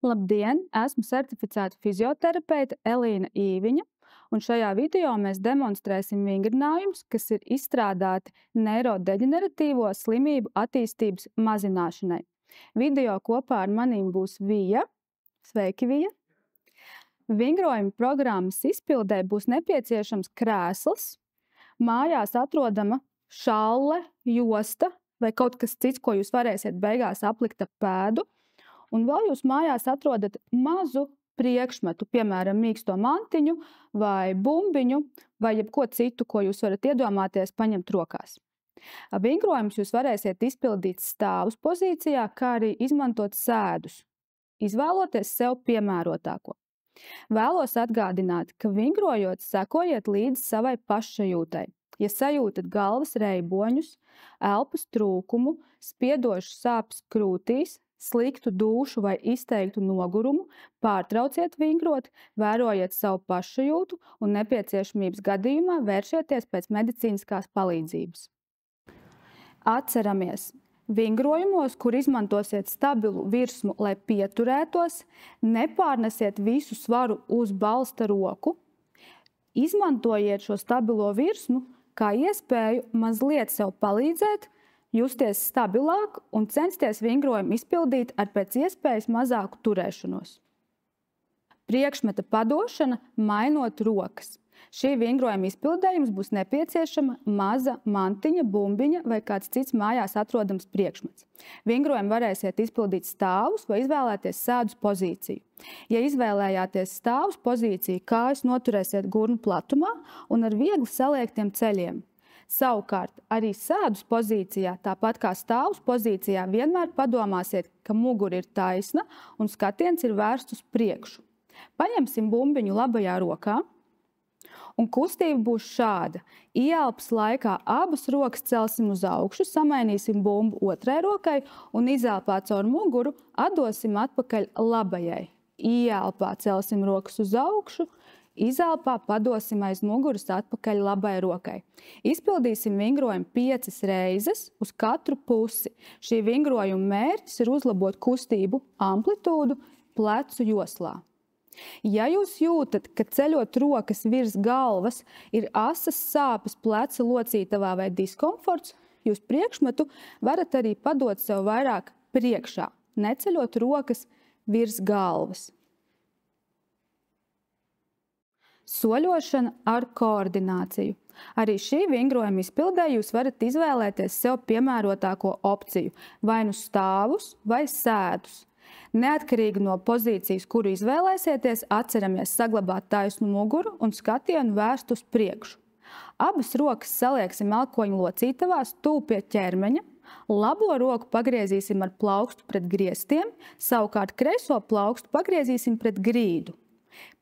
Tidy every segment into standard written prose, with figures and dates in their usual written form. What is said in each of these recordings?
Labdien! Esmu certificēta fizioterapeite Elīna Īviņa, un šajā video mēs demonstrēsim vingrinājumus, kas ir izstrādāti neirodeģeneratīvo slimību attīstības mazināšanai. Video kopā ar manīm būs Vija. Sveiki, Vija! Vingrojuma programmas izpildē būs nepieciešams krēsls, mājās atrodama šalle, josta vai kaut kas cits, ko jūs varēsiet beigās aplikt ap pēdu. Un vēl jūs mājās atrodat mazu priekšmetu, piemēram, mīksto mantiņu vai bumbiņu vai jebko citu, ko jūs varat iedomāties paņemt rokās. Vingrojumus jūs varēsiet izpildīt stāvus pozīcijā, kā arī izmantot sēdus, izvēloties sev piemērotāko. Vēlos atgādināt, ka vingrojot sekojiet līdzi savai pašsajūtai. Ja sajūtat galvas reiboņus, elpas trūkumu, spiedošas sāpes krūtīs, sliktu dūšu vai izteiktu nogurumu, pārtrauciet vingrot, vērojiet savu pašsajūtu un nepieciešamības gadījumā vēršieties pēc medicīniskās palīdzības. Atceramies! Vingrojumos, kur izmantosiet stabilu virsmu, lai pieturētos, nepārnesiet visu svaru uz balsta roku. Izmantojiet šo stabilo virsmu kā iespēju mazliet sev palīdzēt, justies stabilāk un censties vingrojumu izpildīt ar pēc iespējas mazāku turēšanos. Priekšmeta padošana, mainot rokas. Šī vingrojuma izpildējums būs nepieciešama maza mantiņa, bumbiņa vai kāds cits mājās atrodams priekšmets. Vingrojumu varēsiet izpildīt stāvus vai izvēlēties sēdus pozīciju. Ja izvēlējāties stāvus pozīciju, kājas noturēsiet gurnu platumā un ar viegli saliektiem ceļiem. Savukārt, arī sēdus pozīcijā, tāpat kā stāvus pozīcijā, vienmēr padomāsiet, ka mugura ir taisna un skatiens ir vērsts uz priekšu. Paņemsim bumbiņu labajā rokā, un kustība būs šāda. Ieelpas laikā abas rokas celsim uz augšu, samainīsim bumbu otrai rokai un izelpā caur muguru atdosim atpakaļ labajai. Ieelpā celsim rokas uz augšu, izelpā padosim aiz muguras atpakaļ labai rokai. Izpildīsim vingrojumu 5 reizes uz katru pusi. Šī vingrojuma mērķis ir uzlabot kustību amplitūdu plecu joslā. Ja jūs jūtat, ka ceļot rokas virs galvas ir asas sāpes pleca locītavā vai diskomforts, jūs priekšmetu varat arī padot sev vairāk priekšā, neceļot rokas virs galvas. Soļošana ar koordināciju. Arī šī vingrojuma izpildē jūs varat izvēlēties sev piemērotāko opciju, vai nu stāvus vai sēdus. Neatkarīgi no pozīcijas, kuru izvēlēsieties, atceramies saglabāt taisnu muguru un skatienu vērst uz priekšu. Abas rokas salieksim elkoņu locītavās tuvu pie ķermeņa, labo roku pagriezīsim ar plaukstu pret griestiem, savukārt kreiso plaukstu pagriezīsim pret grīdu.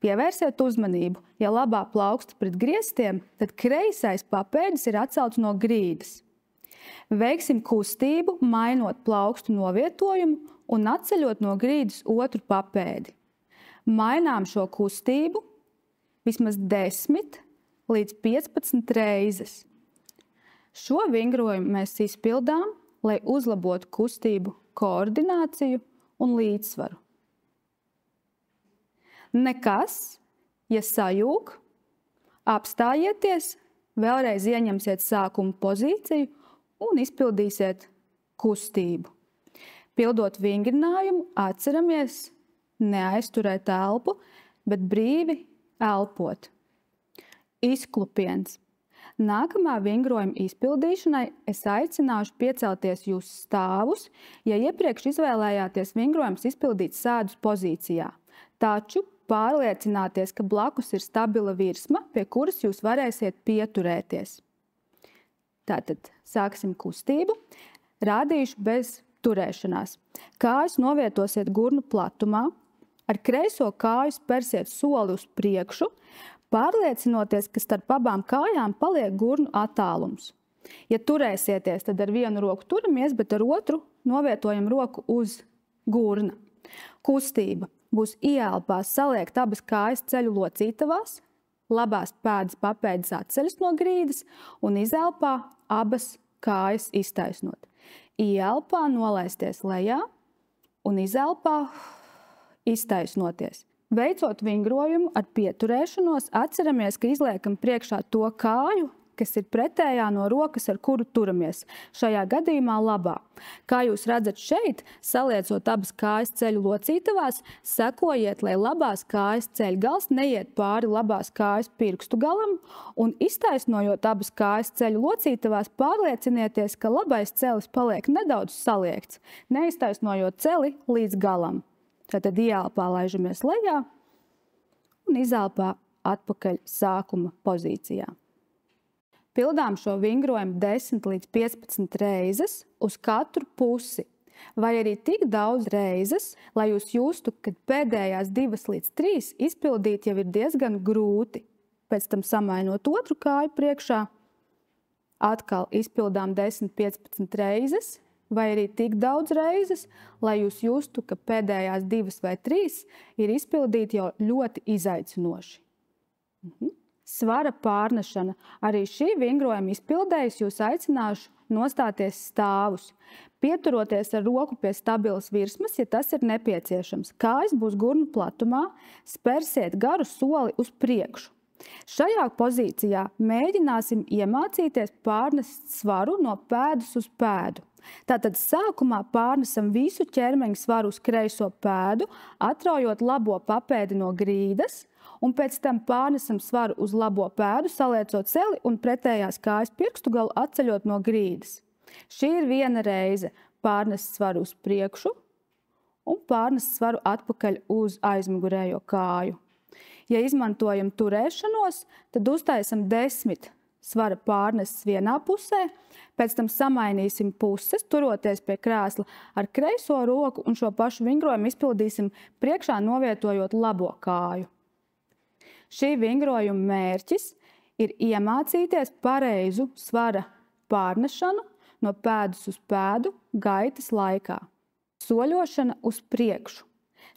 Pievērsiet uzmanību, ja labā plauksta pret griestiem, tad kreisais papēdis ir atcelts no grīdas. Veiksim kustību, mainot plaukstu novietojumu un atceļot no grīdas otru papēdi. Mainām šo kustību vismaz 10 līdz 15 reizes. Šo vingrojumu mēs izpildām, lai uzlabotu kustību koordināciju un līdzsvaru. Nekas, ja sajūg, apstājieties, vēlreiz ieņemsiet sākuma pozīciju un izpildīsiet kustību. Pildot vingrinājumu, atceramies neaizturēt elpu, bet brīvi elpot. Izklupiens. Nākamā vingrojuma izpildīšanai es aicināšu piecelties jūsu stāvus, ja iepriekš izvēlējāties vingrojums izpildīt sēdus pozīcijā. Taču pārliecināties, ka blakus ir stabila virsma, pie kuras jūs varēsiet pieturēties. Tātad sāksim kustību. Rādīšu bez turēšanās. Kājas novietosiet gurnu platumā, ar kreiso kāju spērsiet soli uz priekšu, pārliecinoties, ka starp abām kājām paliek gurnu attālums. Ja turēsieties, tad ar vienu roku turamies, bet ar otru novietojam roku uz gurna. Kustība būs ieelpā saliekt abas kājas ceļu locītavās, labās pēdas papēdas atceļas no grīdas un izelpā abas kājas iztaisnot. Ieelpā nolaisties lejā un izelpā iztaisnoties. Veicot vingrojumu ar pieturēšanos, atceramies, ka izliekam priekšā to kāju, kas ir pretējā no rokas, ar kuru turamies. Šajā gadījumā labā. Kā jūs redzat šeit, saliecot abas kājas ceļu locītavās, sekojiet, lai labās kājas ceļgals neiet pāri labās kājas pirkstu galam, un iztaisnojot abas kājas ceļu locītavās, pārliecinieties, ka labais celis paliek nedaudz saliekts, neiztaisnojot celi līdz galam. Tad ieelpā laižamies lejā un izelpā atpakaļ sākuma pozīcijā. Pildām šo vingrojumu 10 līdz 15 reizes uz katru pusi, vai arī tik daudz reizes, lai jūs justu, ka pēdējās 2 līdz 3 izpildīt jau ir diezgan grūti. Pēc tam samainot otru kāju priekšā, atkal izpildām 10-15 reizes, vai arī tik daudz reizes, lai jūs justu, ka pēdējās 2 vai 3 ir izpildīti jau ļoti izaicinoši. Svara pārnešana. Arī šī vingrojuma izpildējas jūs aicināšu nostāties stāvus, pieturoties ar roku pie stabilas virsmas, ja tas ir nepieciešams. Kājas būs gurnu platumā, spērsiet garu soli uz priekšu. Šajā pozīcijā mēģināsim iemācīties pārnest svaru no pēdas uz pēdu. Tātad sākumā pārnesam visu ķermeņa svaru uz kreiso pēdu, atraujot labo papēdi no grīdas, un pēc tam pārnesam svaru uz labo pēdu, saliecot celi un pretējās kājas pirkstu galu atceļot no grīdas. Šī ir viena reize. Pārnest svaru uz priekšu un pārnest svaru atpakaļ uz aizmugurējo kāju. Ja izmantojam turēšanos, tad uztaisam 10 svara pārneses vienā pusē, pēc tam samainīsim puses, turoties pie krēsla ar kreiso roku un šo pašu vingrojumu izpildīsim priekšā novietojot labo kāju. Šī vingrojuma mērķis ir iemācīties pareizu svara pārnešanu no pēdas uz pēdu gaitas laikā. Soļošana uz priekšu.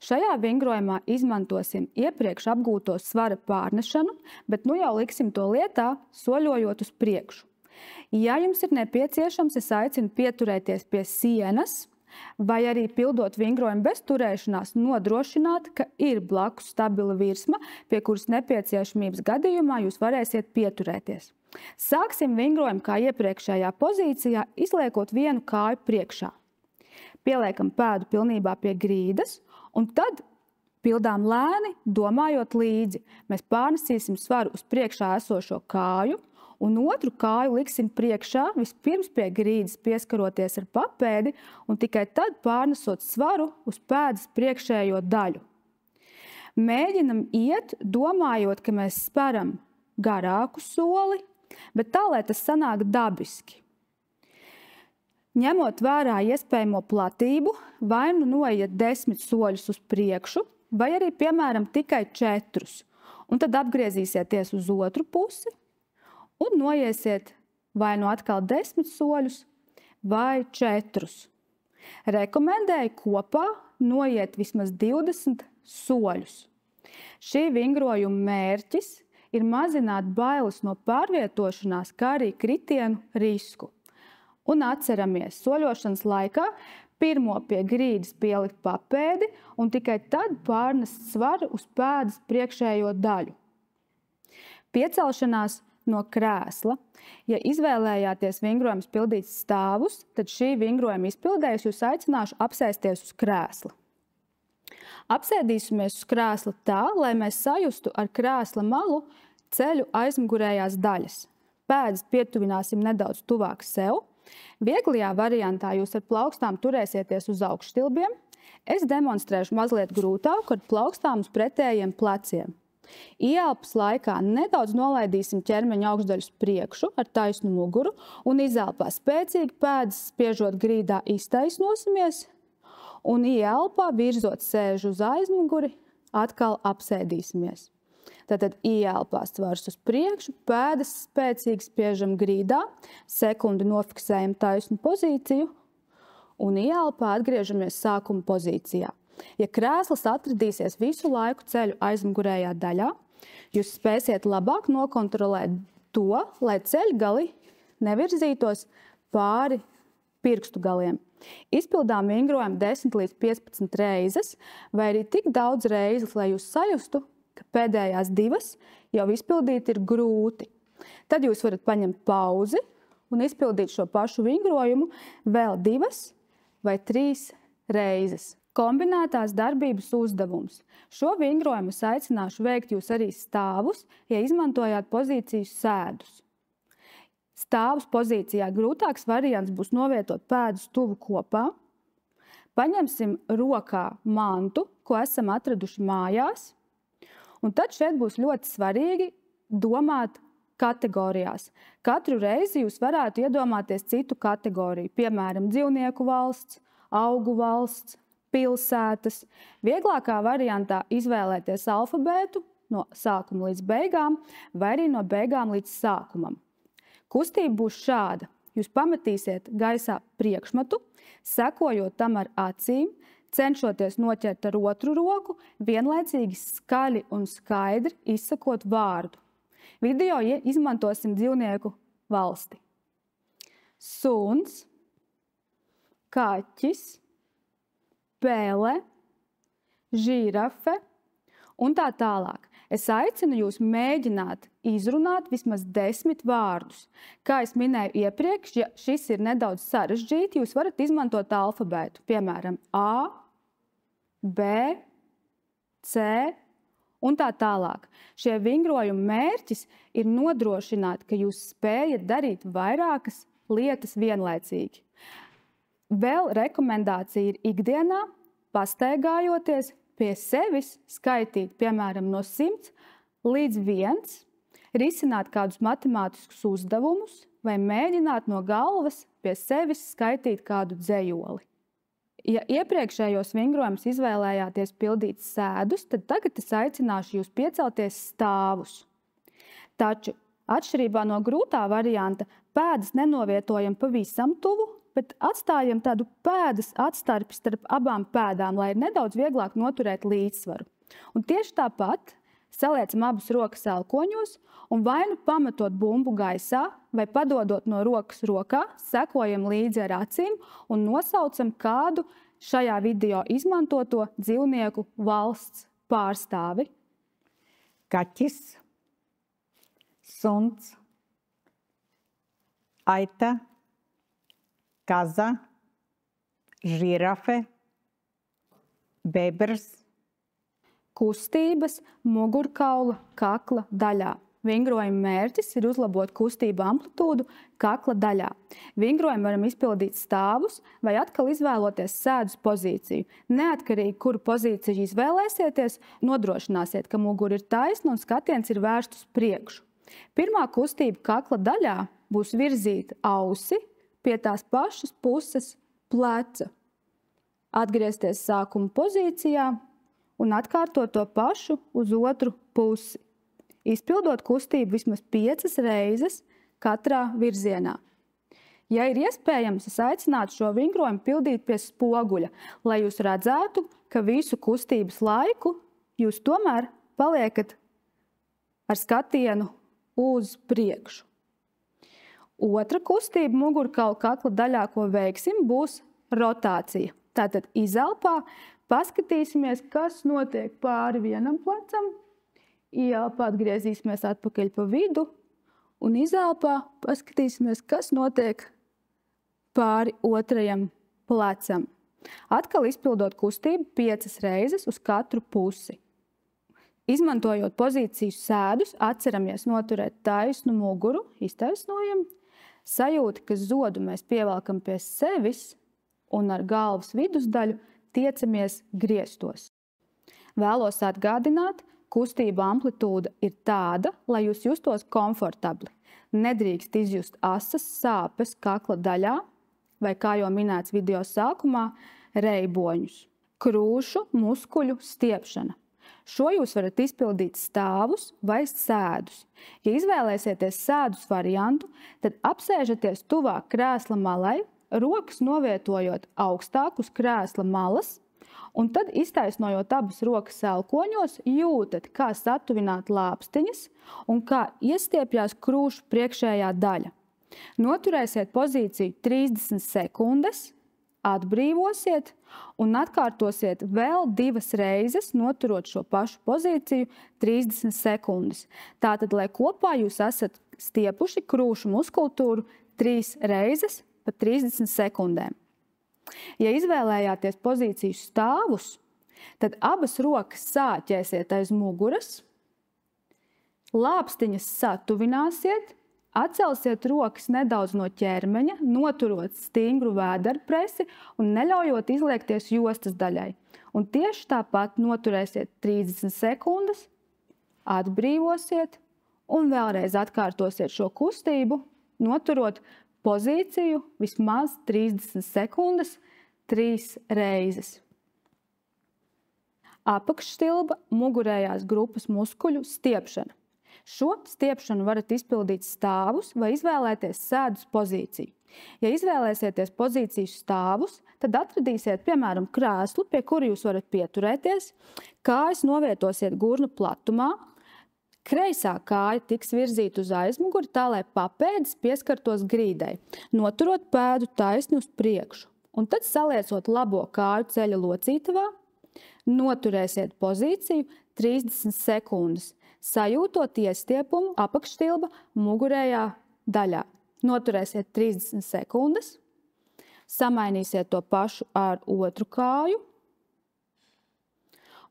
Šajā vingrojumā izmantosim iepriekš apgūto svara pārnešanu, bet nu jau liksim to lietā, soļojot uz priekšu. Ja jums ir nepieciešams, es aicinu pieturēties pie sienas, vai arī pildot vingrojumu bez turēšanās, nodrošināt, ka ir blakus stabila virsma, pie kuras nepieciešamības gadījumā jūs varēsiet pieturēties. Sāksim vingrojumu kā iepriekšējā pozīcijā, izliekot vienu kāju priekšā. Pieliekam pēdu pilnībā pie grīdas, un tad pildām lēni, domājot līdzi. Mēs pārnesīsim svaru uz priekšā esošo kāju, un otru kāju liksim priekšā, vispirms pie grīdas pieskaroties ar papēdi, un tikai tad pārnesot svaru uz pēdas priekšējo daļu. Mēģinam iet, domājot, ka mēs speram garāku soli, bet tā, lai tas sanāk dabiski. Ņemot vērā iespējamo platību, vai nu noiet 10 soļus uz priekšu, vai arī, piemēram, tikai 4, un tad apgriezīsieties uz otru pusi, un noiesiet vai nu atkal 10 soļus vai 4. Rekomendēju kopā noiet vismaz 20 soļus. Šī vingrojuma mērķis ir mazināt bailes no pārvietošanās, kā arī kritienu risku. Un atceramies, soļošanas laikā pirmo pie grīdas pielikt papēdi un tikai tad pārnest svaru uz pēdas priekšējo daļu. Piecelšanās no krēsla. Ja izvēlējāties vingrojumus pildīt stāvus, tad šī vingrojuma izpildējas jūs aicināšu apsēsties uz krēsla. Apsēdīsimies uz krēsla tā, lai mēs sajustu ar krēsla malu ceļu aizmugurējās daļas. Pēdas pietuvināsim nedaudz tuvāk sev. Vieglajā variantā jūs ar plaukstām turēsieties uz augšstilbiem. Es demonstrēšu mazliet grūtāku ar plaukstām uz pretējiem pleciem. Ieelpas laikā nedaudz nolaidīsim ķermeņa augšdaļu uz priekšu ar taisnu muguru un izelpā spēcīgi pēdas spiežot grīdā iztaisnosimies un ieelpā virzot sēžu uz aizmuguri atkal apsēdīsimies. Tātad ieelpā svars uz priekšu, pēdas spēcīgi spiežam grīdā, sekundi nofiksējam taisnu pozīciju un ieelpā atgriežamies sākuma pozīcijā. Ja krēsls atradīsies visu laiku ceļu aizmugurējā daļā, jūs spēsiet labāk nokontrolēt to, lai ceļgali nevirzītos pāri pirkstu galiem. Izpildām vingrojumu 10 līdz 15 reizes, vai arī tik daudz reizes, lai jūs sajustu, ka pēdējās 2 jau izpildīt ir grūti. Tad jūs varat paņemt pauzi un izpildīt šo pašu vingrojumu vēl 2 vai 3 reizes. Kombinētās darbības uzdevums. Šo vingrojumu es aicināšu veikt jūs arī stāvus, ja izmantojāt pozīciju sēdus. Stāvus pozīcijā grūtāks variants būs novietot pēdus tuvu kopā. Paņemsim rokā mantu, ko esam atraduši mājās. Un tad šeit būs ļoti svarīgi domāt kategorijās. Katru reizi jūs varētu iedomāties citu kategoriju, piemēram, dzīvnieku valsts, augu valsts, pilsētas. Vieglākā variantā izvēlēties alfabētu no sākuma līdz beigām, vai arī no beigām līdz sākumam. Kustība būs šāda. Jūs pametīsiet gaisā priekšmetu, sekojot tam ar acīm, cenšoties noķert ar otru roku, vienlaicīgi skaļi un skaidri izsakot vārdu. Video izmantosim dzīvnieku valsti. Suns, kaķis, pele, žirafe un tā tālāk. Es aicinu jūs mēģināt izrunāt vismaz 10 vārdus. Kā es minēju iepriekš, ja šis ir nedaudz sarežģīti, jūs varat izmantot alfabētu, piemēram, A, B, C un tā tālāk. Šie vingrojuma mērķis ir nodrošināt, ka jūs spējat darīt vairākas lietas vienlaicīgi. Vēl rekomendācija ir ikdienā, pastaigājoties, pie sevis skaitīt, piemēram, no 100 līdz 1, risināt kādus matemātiskus uzdevumus vai mēģināt no galvas pie sevis skaitīt kādu dzejoli. Ja iepriekšējos vingrojumus izvēlējāties pildīt sēdus, tad tagad es aicināšu jūs piecelties stāvus. Taču, atšķirībā no grūtā varianta, pēdas nenovietojam pavisam tuvu, bet atstājam tādu pēdas atstarpi starp abām pēdām, lai ir nedaudz vieglāk noturēt līdzsvaru. Un tieši tāpat saliecam abas rokas elkoņos un vai nu pametot bumbu gaisā vai padodot no rokas rokā, sekojam līdzi ar acīm un nosaucam kādu šajā video izmantoto dzīvnieku valsts pārstāvi. Kaķis, suns, aita, kaza, žirafe, bebrs. Kustības mugurkaula kakla daļā. Vingrojuma mērķis ir uzlabot kustību amplitūdu kakla daļā. Vingrojumu varam izpildīt stāvus vai atkal izvēloties sēdus pozīciju. Neatkarīgi, kuru pozīciju izvēlēsieties, nodrošināsiet, ka mugura ir taisna un skatiens ir vērsts uz priekšu. Pirmā kustība kakla daļā būs virzīt ausi pie tās pašas puses pleca. Atgriezties sākuma pozīcijā un atkārtot to pašu uz otru pusi. Izpildot kustību vismaz 5 reizes katrā virzienā. Ja ir iespējams, es aicinātu šo vingrojumu pildīt pie spoguļa, lai jūs redzētu, ka visu kustības laiku jūs tomēr paliekat ar skatienu uz priekšu. Otra kustība mugurkaula kakla daļā, ko veiksim, būs rotācija. Tātad izelpā paskatīsimies, kas notiek pāri vienam plecam, ieelpā atgriezīsimies atpakaļ pa vidu un izelpā paskatīsimies, kas notiek pāri otrajam plecam. Atkal izpildot kustību 5 reizes uz katru pusi. Izmantojot pozīciju sēdus, atceramies noturēt taisnu muguru, iztaisnojam. Sajūti, ka zodu mēs pievelkam pie sevis un ar galvas vidusdaļu tiecamies griestos. Vēlos atgādināt, kustība amplitūda ir tāda, lai jūs justos komfortabli. Nedrīkst izjust asas sāpes kakla daļā vai, kā jau minēts video sākumā, reiboņus. Krūšu muskuļu stiepšana. Šo jūs varat izpildīt stāvus vai sēdus. Ja izvēlēsieties sēdus variantu, tad apsēžaties tuvāk krēsla malai, rokas novietojot augstāk uz krēsla malas, un tad iztaisnojot abas rokas elkoņos, jūtat, kā satuvināt lāpstiņas un kā iestiepjās krūšu priekšējā daļa. Noturēsiet pozīciju 30 sekundes, atbrīvosiet un atkārtosiet vēl 2 reizes, noturot šo pašu pozīciju 30 sekundes. Tātad, lai kopā jūs esat stiepuši krūšu muskultūru 3 reizes pa 30 sekundēm. Ja izvēlējāties pozīciju stāvus, tad abas rokas sāķēsiet aiz muguras, lāpstiņas satuvināsiet, atcelsiet rokas nedaudz no ķermeņa, noturot stingru vēderpresi un neļaujot izliekties jostas daļai. Un tieši tāpat noturēsiet 30 sekundes, atbrīvosiet un vēlreiz atkārtosiet šo kustību, noturot pozīciju vismaz 30 sekundes 3 reizes. Apakšstilba mugurējās grupas muskuļu stiepšana. Šo stiepšanu varat izpildīt stāvus vai izvēlēties sēdus pozīciju. Ja izvēlēsieties pozīciju stāvus, tad atradīsiet, piemēram, krēslu, pie kura jūs varat pieturēties, kājas novietosiet gurnu platumā, kreisā kāja tiks virzīta uz aizmuguri tā, lai papēdes pieskartos grīdai, noturot pēdu taisni uz priekšu. Un tad saliecot labo kāju ceļa locītavā, noturēsiet pozīciju 30 sekundes, sajūtot iestiepumu apakšstilba mugurējā daļā. Noturēsiet 30 sekundes, samainīsiet to pašu ar otru kāju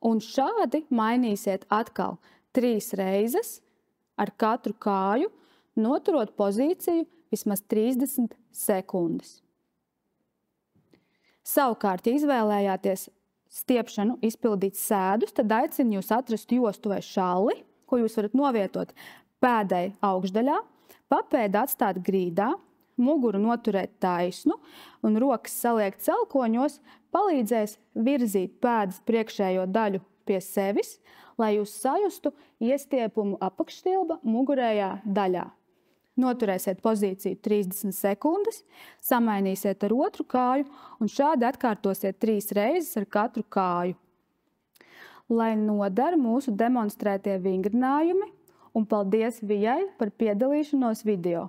un šādi mainīsiet atkal 3 reizes ar katru kāju, noturot pozīciju vismaz 30 sekundes. Savukārt, ja izvēlējāties stiepšanu izpildīt sēdus, tad aicinu jūs atrast jostu vai šalli, ko jūs varat novietot pēdai augšdaļā, papēdi atstāt grīdā, muguru noturēt taisnu un rokas saliekt celkoņos, palīdzēs virzīt pēdas priekšējo daļu pie sevis, lai jūs sajustu iestiepumu apakšstilba mugurējā daļā. Noturēsiet pozīciju 30 sekundes, samainīsiet ar otru kāju un šādi atkārtosiet 3 reizes ar katru kāju. Lai noder mūsu demonstrētie vingrinājumi, un paldies Vijai par piedalīšanos video.